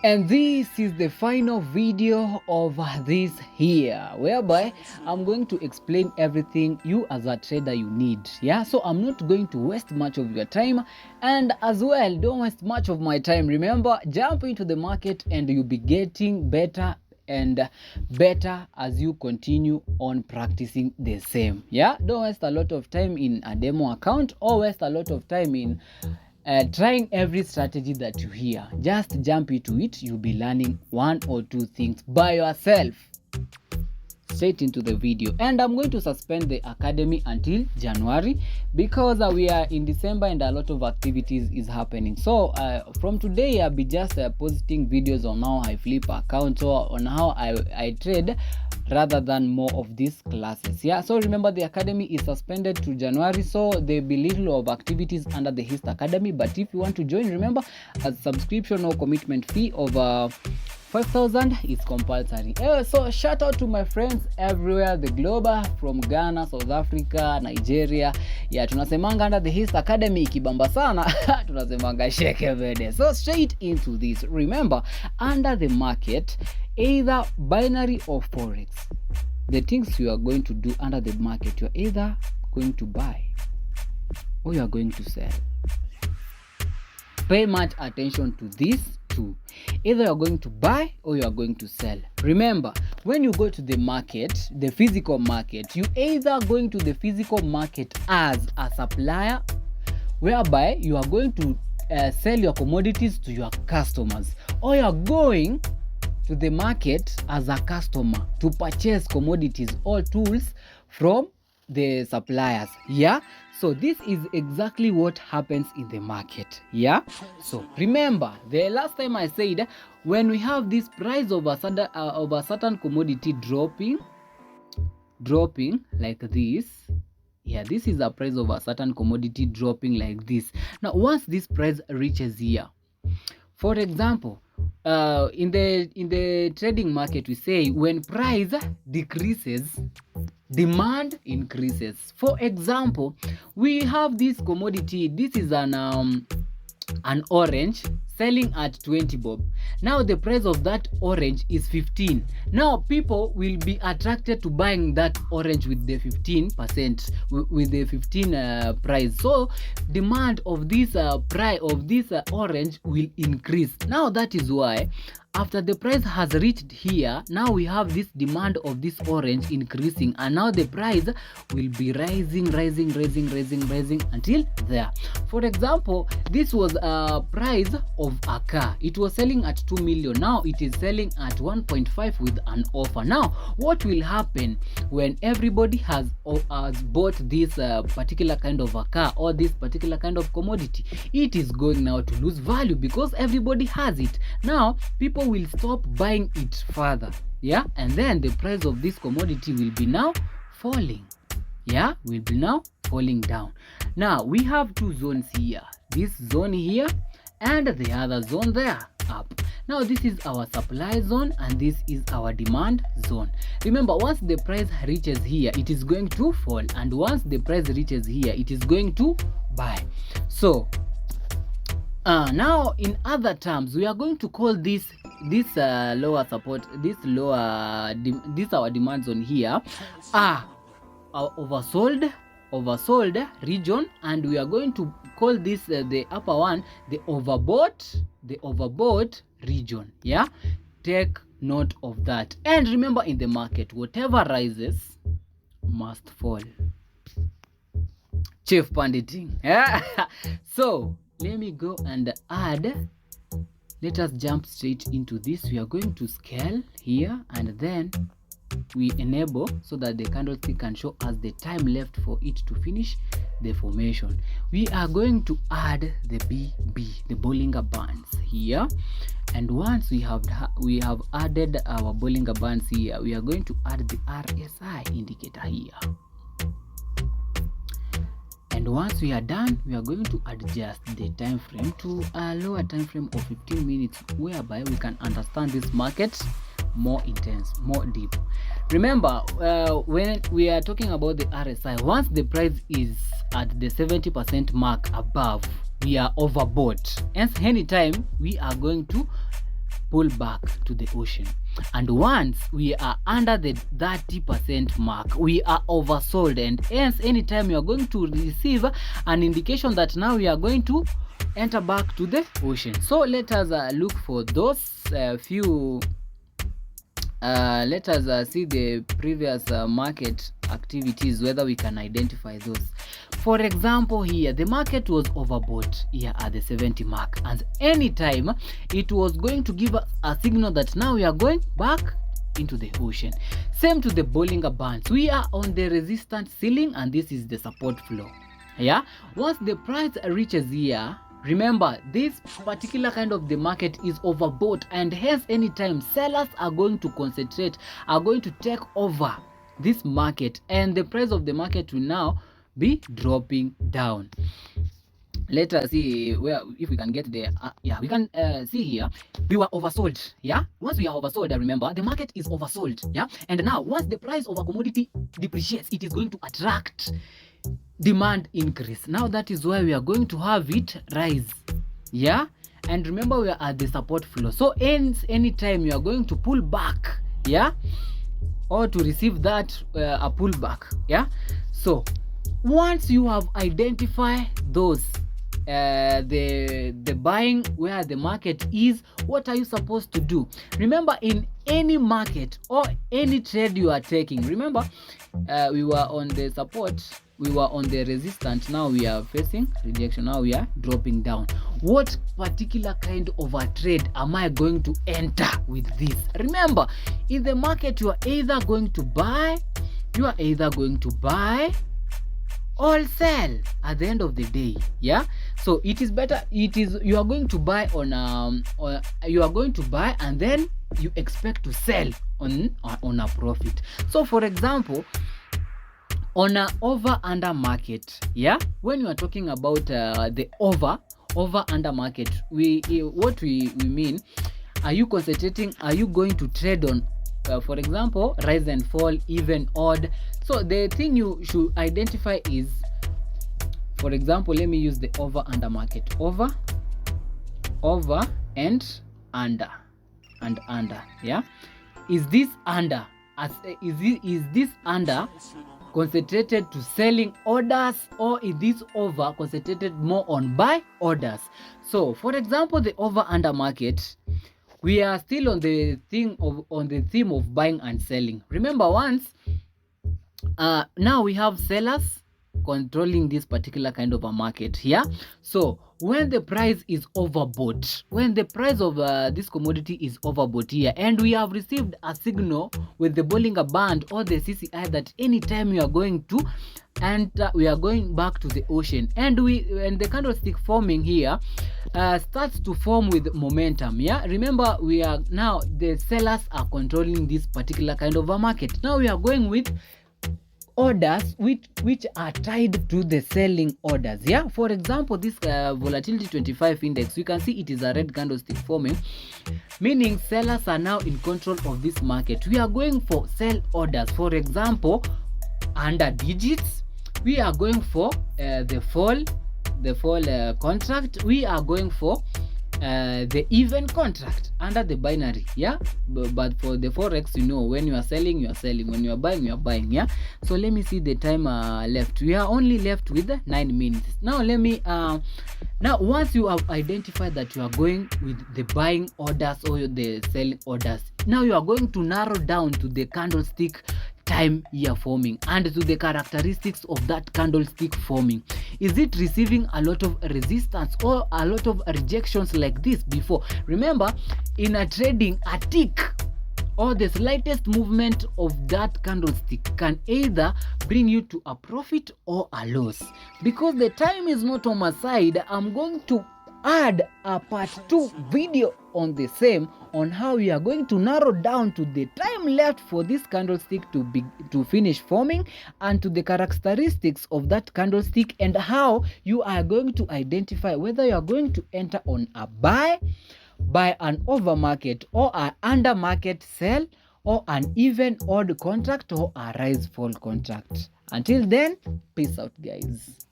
And this is the final video of this here, whereby I'm going to explain everything you as a trader you need. Yeah, so I'm not going to waste much of your time, and as well, don't waste much of my time. Remember, jump into the market and you'll be getting better and better as you continue on practicing the same. Yeah, don't waste a lot of time in a demo account or waste a lot of time in trying every strategy that you hear. Just jump into it. You'll be learning one or two things by yourself. Straight into the video, and I'm going to suspend the academy until January because we are in December and a lot of activities is happening. So from today I'll be just posting videos on how I flip accounts or on how I trade rather than more of these classes. Yeah, so remember, the academy is suspended to January, so there'll be little of activities under the Heist Academy. But if you want to join, remember, a subscription or commitment fee of 5,000 is compulsory. So shout out to my friends everywhere the globe, from Ghana, South Africa, Nigeria. Yeah, tunasemanga under the Heist Academy kibamba sana tunasemanga sheke vede. So straight into this. Remember, under the market, either binary or forex, the things you are going to do under the market, you are either going to buy or you are going to sell. Pay much attention to this too. Either you're going to buy or you are going to sell. Remember, when you go to the market, the physical market, you either going to the physical market as a supplier, whereby you are going to sell your commodities to your customers, or you are going to the market as a customer to purchase commodities or tools from the suppliers. Yeah, so this is exactly what happens in the market. Yeah, so remember, the last time I said, when we have this price of a certain commodity dropping like this, yeah, this is a price of a certain commodity dropping like this. Now once this price reaches here, for example, in the trading market, we say when price decreases, demand increases. For example, we have this commodity. This is an orange selling at 20 bob. Now the price of that orange is 15. Now people will be attracted to buying that orange with the 15%, with the 15 price. So demand of this price of this orange will increase. Now that is why, after the price has reached here, now we have this demand of this orange increasing, and now the price will be rising until there. For example, this was a price of a car. It was selling at 2 million. Now it is selling at 1.5 with an offer. Now what will happen when everybody has bought this particular kind of a car or this particular kind of commodity? It is going now to lose value because everybody has it. Now people will stop buying it further. Yeah, and then the price of this commodity will be now falling. Yeah, will be now falling down. Now we have two zones here, this zone here and the other zone there, up. Now this is our supply zone and this is our demand zone. Remember, once the price reaches here, it is going to fall, and once the price reaches here, it is going to buy. So now in other terms, we are going to call this lower support, this our demand zone here, our oversold region, and we are going to call this the upper one, the overbought region. Yeah, take note of that. And remember, in the market, whatever rises must fall. Chief Panditing. Yeah. So let me go and add. Let us jump straight into this. We are going to scale here, and then we enable so that the candlestick can show us the time left for it to finish the formation. We are going to add the BB, the Bollinger Bands here, and once we have added our Bollinger Bands here, we are going to add the RSI indicator here. And once we are done, we are going to adjust the time frame to a lower time frame of 15 minutes, whereby we can understand this market more intense, more deep. Remember, when we are talking about the RSI, once the price is at the 70% mark above, we are overbought. Hence, anytime we are going to pull back to the ocean. And once we are under the 30% mark, we are oversold, and hence anytime you are going to receive an indication that now we are going to enter back to the ocean. So let us look for those few let us see the previous market activities, whether we can identify those. For example, here the market was overbought here at the 70 mark, and anytime it was going to give us a signal that now we are going back into the ocean. Same to the Bollinger Bands. We are on the resistance ceiling, and this is the support floor. Yeah, once the price reaches here, remember this particular kind of the market is overbought, and hence anytime sellers are going to concentrate, are going to take over this market, and the price of the market will now be dropping down. Let us see where, if we can get there. Yeah, we can see here we were oversold. Yeah, once we are oversold, remember the market is oversold. Yeah, and now once the price of a commodity depreciates, it is going to attract demand increase. Now that is why we are going to have it rise. Yeah, and remember we are at the support floor, so anytime you are going to pull back, yeah, or to receive that a pullback. Yeah, so once you have identified those the buying where the market is, what are you supposed to do? Remember, in any market or any trade you are taking, remember we were on the support, we were on the resistance, now we are facing rejection, now we are dropping down. What particular kind of a trade am I going to enter with this? Remember, in the market you are either going to buy or sell at the end of the day. Yeah, so it is better, you are going to buy on you are going to buy and then you expect to sell on a profit. So for example, on a over under market, yeah, when you are talking about the over under market, what we mean, are you concentrating, are you going to trade on for example, rise and fall, even, odd? So the thing you should identify is, for example, let me use the over under market. Over and under and under. Yeah, is this under is this under concentrated to selling orders, or is this over concentrated more on buy orders? So for example, the over under market, we are still on the theme of buying and selling. Remember, once now we have sellers controlling this particular kind of a market here. So when the price is overbought, when the price of this commodity is overbought here, and we have received a signal with the Bollinger Band or the CCI that anytime we are going to, and we are going back to the ocean, and the candlestick forming here starts to form with momentum. Yeah, remember, we are now, the sellers are controlling this particular kind of a market. Now we are going with orders which are tied to the selling orders. Yeah, for example, this volatility 25 index, you can see it is a red candlestick forming, meaning sellers are now in control of this market. We are going for sell orders. For example, under digits, we are going for the fall contract. We are going for the even contract under the binary. Yeah, but for the forex, you know, when you are selling, you are selling, when you are buying, you are buying. Yeah, so let me see the time left. We are only left with 9 minutes. Now let me now once you have identified that you are going with the buying orders or the selling orders, now you are going to narrow down to the candlestick time here forming and to the characteristics of that candlestick forming. Is it receiving a lot of resistance or a lot of rejections like this before? Remember, in a trading, a tick or the slightest movement of that candlestick can either bring you to a profit or a loss. Because the time is not on my side, I'm going to add a part 2 video on the same, on how we are going to narrow down to the time left for this candlestick to finish forming, and to the characteristics of that candlestick, and how you are going to identify whether you are going to enter on a buy an over market, or an under market sell, or an even odd contract, or a rise fall contract. Until then, peace out, guys.